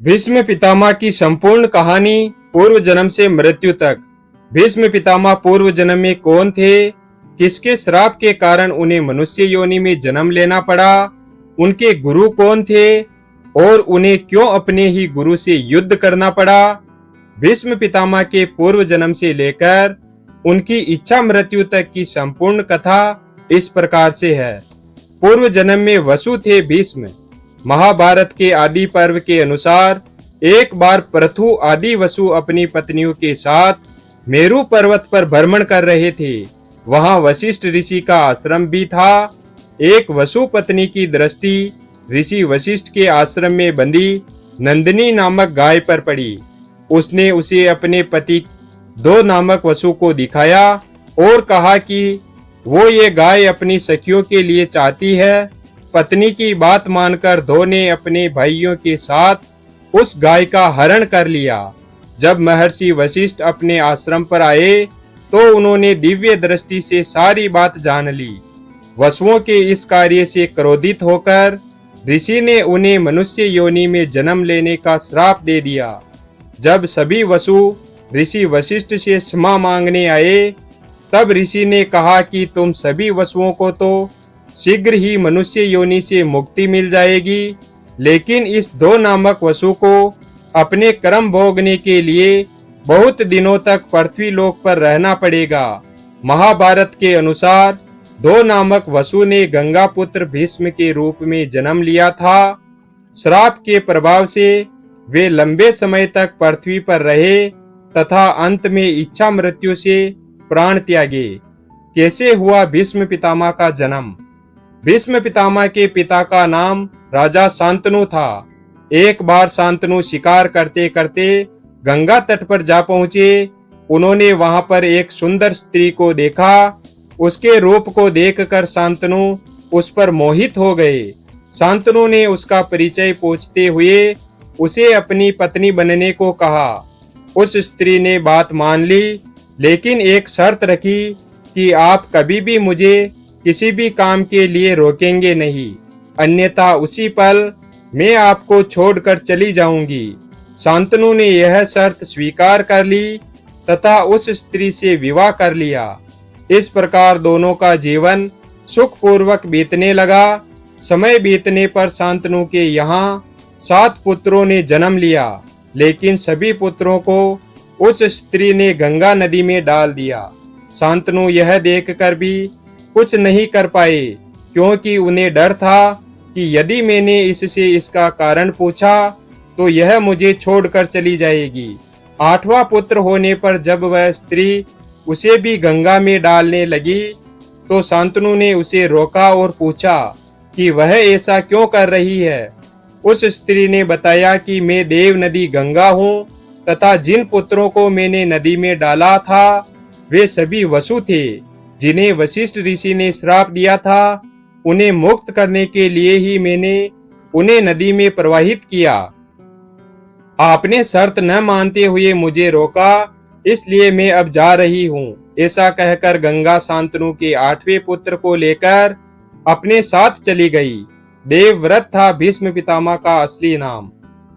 भीष्म पितामह की संपूर्ण कहानी पूर्व जन्म से मृत्यु तक। भीष्म पितामह पूर्व जन्म में कौन थे, किसके श्राप के कारण उन्हें मनुष्य योनि में जन्म लेना पड़ा, उनके गुरु कौन थे और उन्हें क्यों अपने ही गुरु से युद्ध करना पड़ा। भीष्म पितामह के पूर्व जन्म से लेकर उनकी इच्छा मृत्यु तक की संपूर्ण कथा इस प्रकार से है। पूर्व जन्म में वसु थे भीष्म। महाभारत के आदि पर्व के अनुसार एक बार पृथु आदि वसु अपनी पत्नियों के साथ मेरु पर्वत पर भ्रमण कर रहे थे। वहां वशिष्ठ ऋषि का आश्रम भी था। एक वसु पत्नी की दृष्टि ऋषि वशिष्ठ के आश्रम में बंधी नंदिनी नामक गाय पर पड़ी। उसने उसे अपने पति दो नामक वसु को दिखाया और कहा कि वो ये गाय अपनी सखियों के लिए चाहती है। पत्नी की बात मानकर दो ने अपने भाइयों के साथ उस गाय का हरण कर लिया। जब महर्षि वशिष्ठ अपने आश्रम पर आए तो उन्होंने दिव्य दृष्टि से सारी बात जान ली। वसुओं के इस कार्य से क्रोधित होकर ऋषि ने उन्हें मनुष्य योनि में जन्म लेने का श्राप दे दिया। जब सभी वसु ऋषि वशिष्ठ से क्षमा मांगने आए तब ऋषि ने कहा कि तुम सभी वसुओं को तो शीघ्र ही मनुष्य योनि से मुक्ति मिल जाएगी, लेकिन इस दो नामक वसु को अपने कर्म भोगने के लिए बहुत दिनों तक पृथ्वी लोक पर रहना पड़ेगा। महाभारत के अनुसार दो नामक वसु ने गंगा पुत्र भीष्म के रूप में जन्म लिया था। श्राप के प्रभाव से वे लंबे समय तक पृथ्वी पर रहे तथा अंत में इच्छा मृत्यु से प्राण त्यागे। कैसे हुआ भीष्म पितामह का जन्म। भीष्म पितामह के पिता का नाम राजा शांतनु था। एक बार शांतनु शिकार करते करते गंगा तट पर जा पहुंचे। उन्होंने वहां पर एक सुंदर स्त्री को देखा। उसके रूप को देखकर शांतनु उस पर मोहित हो गए। शांतनु ने उसका परिचय पूछते हुए उसे अपनी पत्नी बनने को कहा। उस स्त्री ने बात मान ली, लेकिन एक शर्त रखी कि आप कभी भी मुझे किसी भी काम के लिए रोकेंगे नहीं, अन्यथा उसी पल मैं आपको छोड़कर चली जाऊंगी। शांतनु ने यह शर्त स्वीकार कर ली तथा उस स्त्री से विवाह कर लिया। इस प्रकार दोनों का जीवन सुखपूर्वक बीतने लगा। समय बीतने पर शांतनु के यहाँ 7 पुत्रों ने जन्म लिया, लेकिन सभी पुत्रों को उस स्त्री ने गंगा नदी में डाल दिया। शांतनु यह देखकर भी कुछ नहीं कर पाए, क्योंकि उन्हें डर था कि यदि मैंने इससे इसका कारण पूछा तो यह मुझे छोड़कर चली जाएगी। 8वां पुत्र होने पर जब वह स्त्री उसे भी गंगा में डालने लगी तो शांतनु ने उसे रोका और पूछा कि वह ऐसा क्यों कर रही है। उस स्त्री ने बताया कि मैं देव नदी गंगा हूँ तथा जिन पुत्रों को मैंने नदी में डाला था वे सभी वसु थे, जिन्हें वशिष्ठ ऋषि ने श्राप दिया था। उन्हें मुक्त करने के लिए ही मैंने उन्हें नदी में प्रवाहित किया। आपने शर्त न मानते हुए मुझे रोका, इसलिए मैं अब जा रही हूँ। ऐसा कहकर गंगा शांतनु के 8वें पुत्र को लेकर अपने साथ चली गई। देवव्रत था भीष्म पितामह का असली नाम।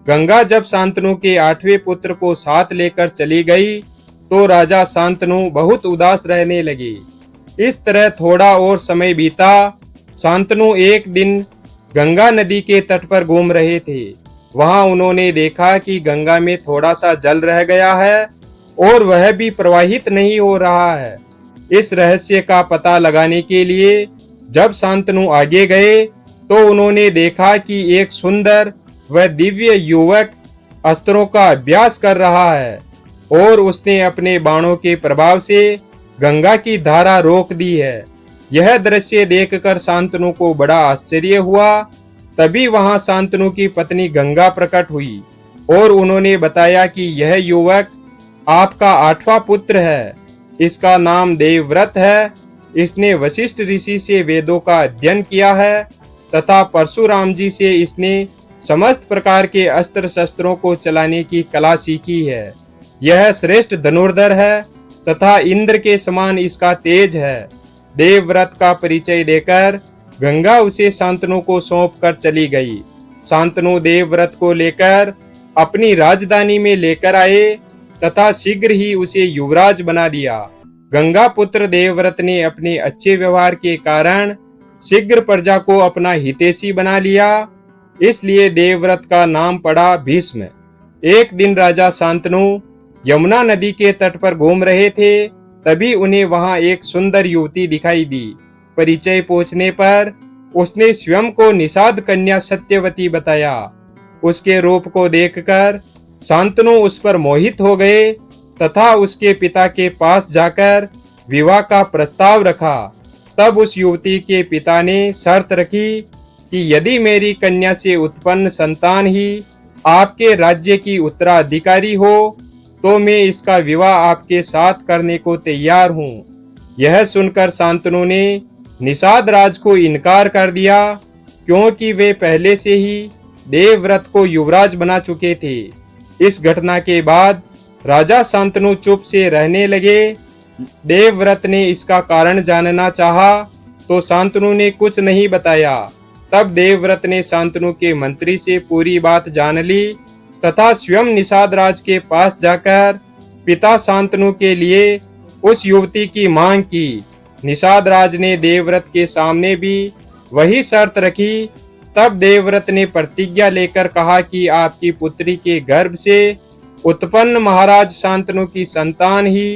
गंगा जब शांतनु के 8वें पुत्र को साथ लेकर चली गई तो राजा शांतनु बहुत उदास रहने लगे। इस तरह थोड़ा और समय बीता। शांतनु एक दिन गंगा नदी के तट पर घूम रहे थे। वहां उन्होंने देखा कि गंगा में थोड़ा सा जल रह गया है और वह भी प्रवाहित नहीं हो रहा है। इस रहस्य का पता लगाने के लिए जब शांतनु आगे गए तो उन्होंने देखा कि एक सुंदर व दिव्य युवक अस्त्रों का अभ्यास कर रहा है और उसने अपने बाणों के प्रभाव से गंगा की धारा रोक दी है। यह दृश्य देखकर शांतनु को बड़ा आश्चर्य हुआ। तभी वहां शांतनु की पत्नी गंगा प्रकट हुई और उन्होंने बताया कि यह युवक आपका 8वां पुत्र है। इसका नाम देवव्रत है। इसने वशिष्ठ ऋषि से वेदों का अध्ययन किया है तथा परशुराम जी से इसने समस्त प्रकार के अस्त्र शस्त्रों को चलाने की कला सीखी है। यह श्रेष्ठ धनुर्धर है तथा इंद्र के समान इसका तेज है। देवव्रत का परिचय देकर गंगा उसे शांतनु को सौंप कर चली गई। शांतनु देवव्रत को लेकर अपनी राजधानी में लेकर आए तथा शीघ्र ही उसे युवराज बना दिया। गंगा पुत्र देवव्रत ने अपने अच्छे व्यवहार के कारण शीघ्र प्रजा को अपना हितैषी बना लिया, इसलिए देवव्रत का नाम पड़ा भीष्म। एक दिन राजा शांतनु यमुना नदी के तट पर घूम रहे थे, तभी उन्हें वहां एक सुंदर युवती दिखाई दी। परिचय पूछने पर उसने स्वयं को निषाद कन्या सत्यवती बताया। उसके रूप को देखकर शांतनु उस पर मोहित हो गए तथा उसके पिता के पास जाकर विवाह का प्रस्ताव रखा। तब उस युवती के पिता ने शर्त रखी कि यदि मेरी कन्या से उत्पन्न संतान ही आपके राज्य की उत्तराधिकारी हो तो मैं इसका विवाह आपके साथ करने को तैयार हूँ। यह सुनकर शांतनु ने निषाद राज को इनकार कर दिया, क्योंकि वे पहले से ही देवव्रत को युवराज बना चुके थे। इस घटना के बाद राजा शांतनु चुप से रहने लगे। देवव्रत ने इसका कारण जानना चाहा तो शांतनु ने कुछ नहीं बताया। तब देवव्रत ने शांतनु के मंत्री से पूरी बात जान ली तथा स्वयं निषाद राज के पास जाकर पिता शांतनु के लिए उस युवती की मांग की। निषाद राज ने देवव्रत के सामने भी वही शर्त रखी। तब देवव्रत ने प्रतिज्ञा लेकर कहा कि आपकी पुत्री के गर्भ से उत्पन्न महाराज शांतनु की संतान ही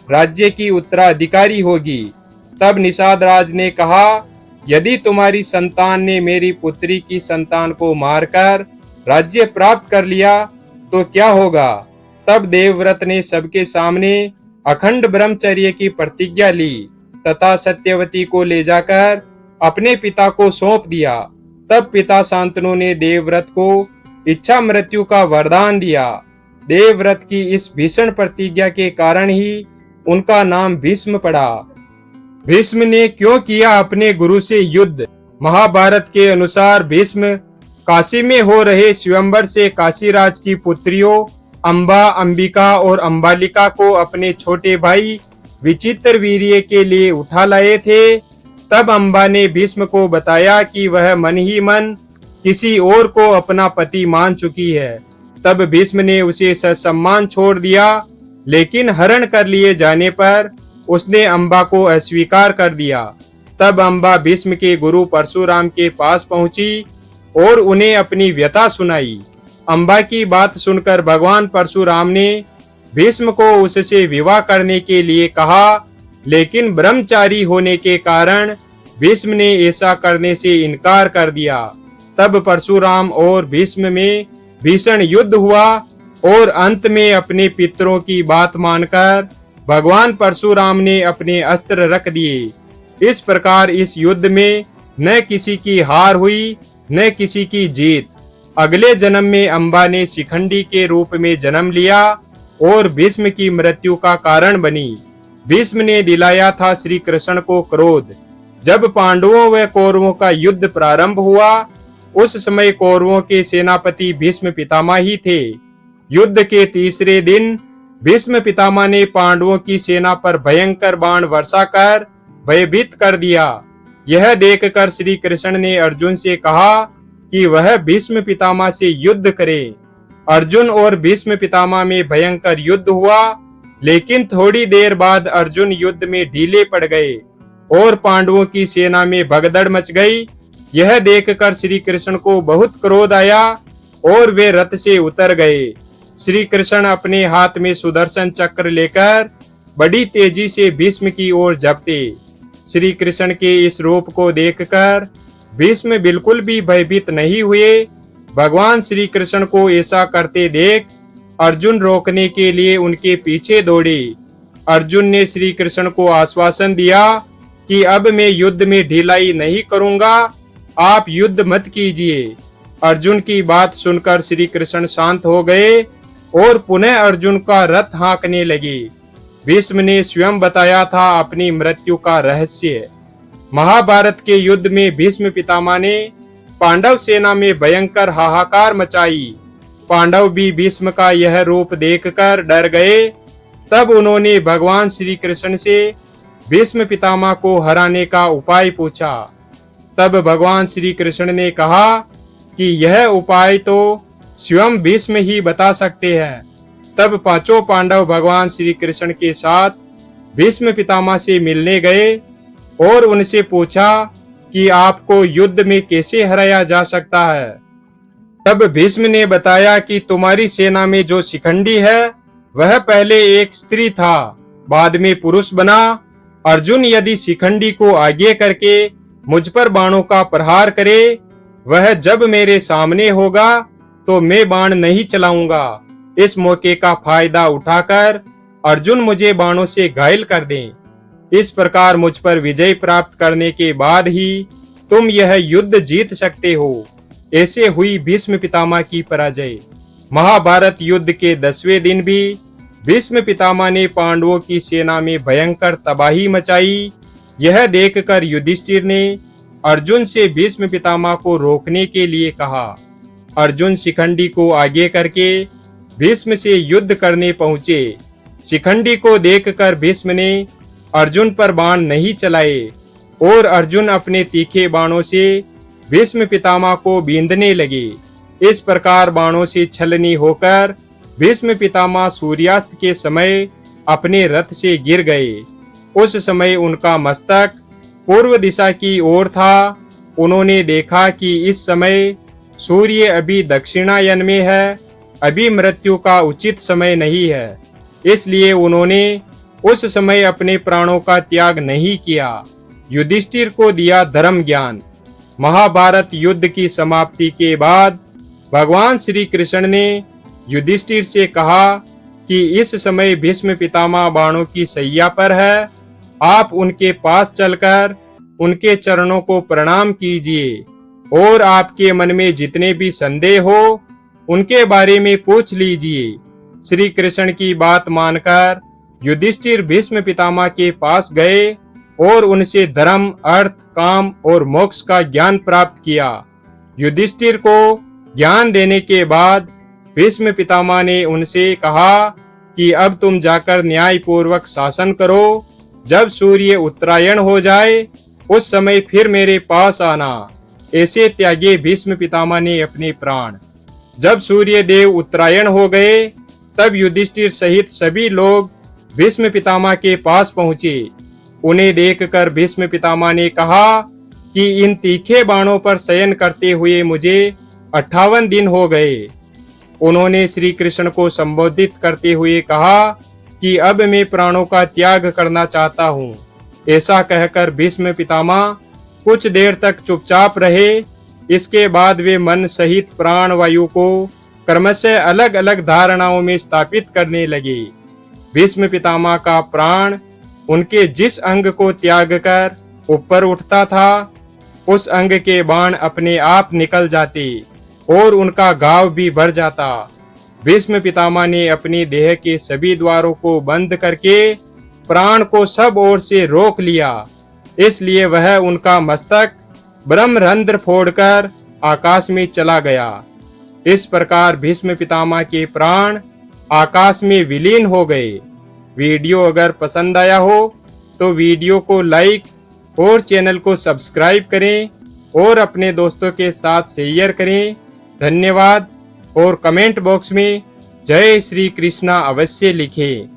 राज्य की उत्तराधिकारी होगी। तब निषाद राज ने कहा, यदि तुम्हारी संतान ने मेरी पुत्री की संतान को मारकर राज्य प्राप्त कर लिया तो क्या होगा? तब देवव्रत ने सबके सामने अखंड ब्रह्मचर्य की प्रतिज्ञा ली तथा सत्यवती को ले जाकर अपने पिता को सौंप दिया। तब पिता शांतनु ने देवव्रत को इच्छा मृत्यु का वरदान दिया। देवव्रत की इस भीषण प्रतिज्ञा के कारण ही उनका नाम भीष्म पड़ा। भीष्म ने क्यों किया अपने गुरु से युद्ध? महाभारत के अनुसार भीष्म काशी में हो रहे स्वयंवर से काशीराज की पुत्रियों अंबा, अंबिका और अंबालिका को अपने छोटे भाई विचित्रवीर्य के लिए उठा लाए थे। तब अंबा ने भीष्म को बताया कि वह मन ही मन किसी और को अपना पति मान चुकी है। तब भीष्म ने उसे ससम्मान छोड़ दिया, लेकिन हरण कर लिए जाने पर उसने अंबा को अस्वीकार कर दिया। तब अंबा भीष्म के गुरु परशुराम के पास पहुंची और उन्हें अपनी व्यथा सुनाई। अंबा की बात सुनकर भगवान परशुराम ने भीष्म को उससे विवाह करने के लिए कहा, लेकिन ब्रह्मचारी होने के कारण भीष्म ने ऐसा करने से इनकार कर दिया। तब परशुराम और भीष्म में भीषण युद्ध हुआ और अंत में अपने पितरों की बात मानकर भगवान परशुराम ने अपने अस्त्र रख दिए। इस प्रकार इस युद्ध में न किसी की हार हुई न किसी की जीत। अगले जन्म में अंबा ने शिखंडी के रूप में जन्म लिया और भीष्म की मृत्यु का कारण बनी। भीष्म ने दिलाया था श्री कृष्ण को क्रोध। जब पांडवों व कौरवों का युद्ध प्रारंभ हुआ, उस समय कौरवों के सेनापति भीष्म पितामह ही थे। युद्ध के तीसरे दिन भीष्म पितामह ने पांडवों की सेना पर भयंकर बाण वर्षा कर भयभीत कर दिया। यह देखकर श्री कृष्ण ने अर्जुन से कहा कि वह भीष्म पितामह से युद्ध करे। अर्जुन और भीष्म पितामह में भयंकर युद्ध हुआ, लेकिन थोड़ी देर बाद अर्जुन युद्ध में ढीले पड़ गए और पांडवों की सेना में भगदड़ मच गई। यह देखकर श्री कृष्ण को बहुत क्रोध आया और वे रथ से उतर गए। श्री कृष्ण अपने हाथ में सुदर्शन चक्र लेकर बड़ी तेजी से भीष्म की ओर झपटे। श्री कृष्ण के इस रूप को देखकर भीष्म बिल्कुल भी भयभीत नहीं हुए। भगवान श्री कृष्ण को ऐसा करते देख अर्जुन रोकने के लिए उनके पीछे दौड़े। अर्जुन ने श्री कृष्ण को आश्वासन दिया कि अब मैं युद्ध में ढिलाई नहीं करूंगा, आप युद्ध मत कीजिए। अर्जुन की बात सुनकर श्री कृष्ण शांत हो गए और पुनः अर्जुन का रथ हाँकने लगे। भीष्म ने स्वयं बताया था अपनी मृत्यु का रहस्य। महाभारत के युद्ध में भीष्म पितामह ने पांडव सेना में भयंकर हाहाकार मचाई। पांडव भी भीष्म का यह रूप देखकर डर गए। तब उन्होंने भगवान श्री कृष्ण से भीष्म पितामह को हराने का उपाय पूछा। तब भगवान श्री कृष्ण ने कहा कि यह उपाय तो स्वयं भीष्म ही बता सकते हैं। तब पांचों पांडव भगवान श्री कृष्ण के साथ भीष्म पितामह से मिलने गए और उनसे पूछा कि आपको युद्ध में कैसे हराया जा सकता है। तब भीष्म ने बताया कि तुम्हारी सेना में जो शिखंडी है वह पहले एक स्त्री था, बाद में पुरुष बना। अर्जुन यदि शिखंडी को आगे करके मुझ पर बाणों का प्रहार करे, वह जब मेरे सामने होगा तो मैं बाण नहीं चलाऊंगा। इस मौके का फायदा उठाकर अर्जुन मुझे बाणों से घायल कर दें। इस प्रकार मुझ पर विजय प्राप्त करने के बाद ही तुम यह युद्ध जीत सकते हो। ऐसे हुई भीष्म पितामह की पराजय। महाभारत युद्ध के 10वें दिन भी भीष्म पितामह ने पांडवों की सेना में भयंकर तबाही मचाई। यह देखकर युधिष्ठिर ने अर्जुन से भीष्म पितामह को रोकने के लिए कहा। अर्जुन शिखंडी को आगे करके भीष्म से युद्ध करने पहुंचे। शिखंडी को देखकर भीष्म ने अर्जुन पर बाण नहीं चलाए और अर्जुन अपने तीखे बाणों से भीष्म पितामह को बींधने लगे। इस प्रकार बाणों से छलनी होकर भीष्म पितामह सूर्यास्त के समय अपने रथ से गिर गए। उस समय उनका मस्तक पूर्व दिशा की ओर था। उन्होंने देखा कि इस समय सूर्य अभी दक्षिणायन में है, अभी मृत्यु का उचित समय नहीं है। इसलिए उन्होंने उस समय अपने प्राणों का त्याग नहीं किया। युधिष्ठिर को दिया धर्म ज्ञान। महाभारत युद्ध की समाप्ति के बाद भगवान श्री कृष्ण ने युधिष्ठिर से कहा कि इस समय भीष्म पितामह बाणों की सैया पर है। आप उनके पास चलकर उनके चरणों को प्रणाम कीजिए और आपके मन में जितने भी संदेह हो उनके बारे में पूछ लीजिए। श्री कृष्ण की बात मानकर युधिष्ठिर भीष्म पितामह के पास गए और उनसे धर्म, अर्थ, काम और मोक्ष का ज्ञान प्राप्त किया। युधिष्ठिर को ज्ञान देने के बाद भीष्म पितामह ने उनसे कहा कि अब तुम जाकर न्याय पूर्वक शासन करो। जब सूर्य उत्तरायण हो जाए उस समय फिर मेरे पास आना। ऐसे त्यागे भीष्म पितामह ने अपने प्राण। जब सूर्य देव उत्तरायण हो गए तब युधिष्ठिर सहित सभी लोग भीष्म पितामह के पास पहुंचे। उन्हें देखकर भीष्म पितामह ने कहा कि इन तीखे बाणों पर शयन करते हुए मुझे 58 दिन हो गए। उन्होंने श्री कृष्ण को संबोधित करते हुए कहा कि अब मैं प्राणों का त्याग करना चाहता हूँ। ऐसा कहकर भीष्म पितामह कुछ देर तक चुपचाप रहे। इसके बाद वे मन सहित प्राण वायु को क्रमशः अलग अलग धारणाओं में स्थापित करने लगे। भीष्म पितामह का प्राण उनके जिस अंग को त्याग कर ऊपर उठता था उस अंग के बाण अपने आप निकल जाते और उनका घाव भी भर जाता। भीष्म पितामह ने अपने देह के सभी द्वारों को बंद करके प्राण को सब ओर से रोक लिया। इसलिए वह उनका मस्तक ब्रह्मरंध्र फोड़कर आकाश में चला गया। इस प्रकार भीष्म पितामह के प्राण आकाश में विलीन हो गए। वीडियो अगर पसंद आया हो तो वीडियो को लाइक और चैनल को सब्सक्राइब करें और अपने दोस्तों के साथ शेयर करें। धन्यवाद। और कमेंट बॉक्स में जय श्री कृष्णा अवश्य लिखें।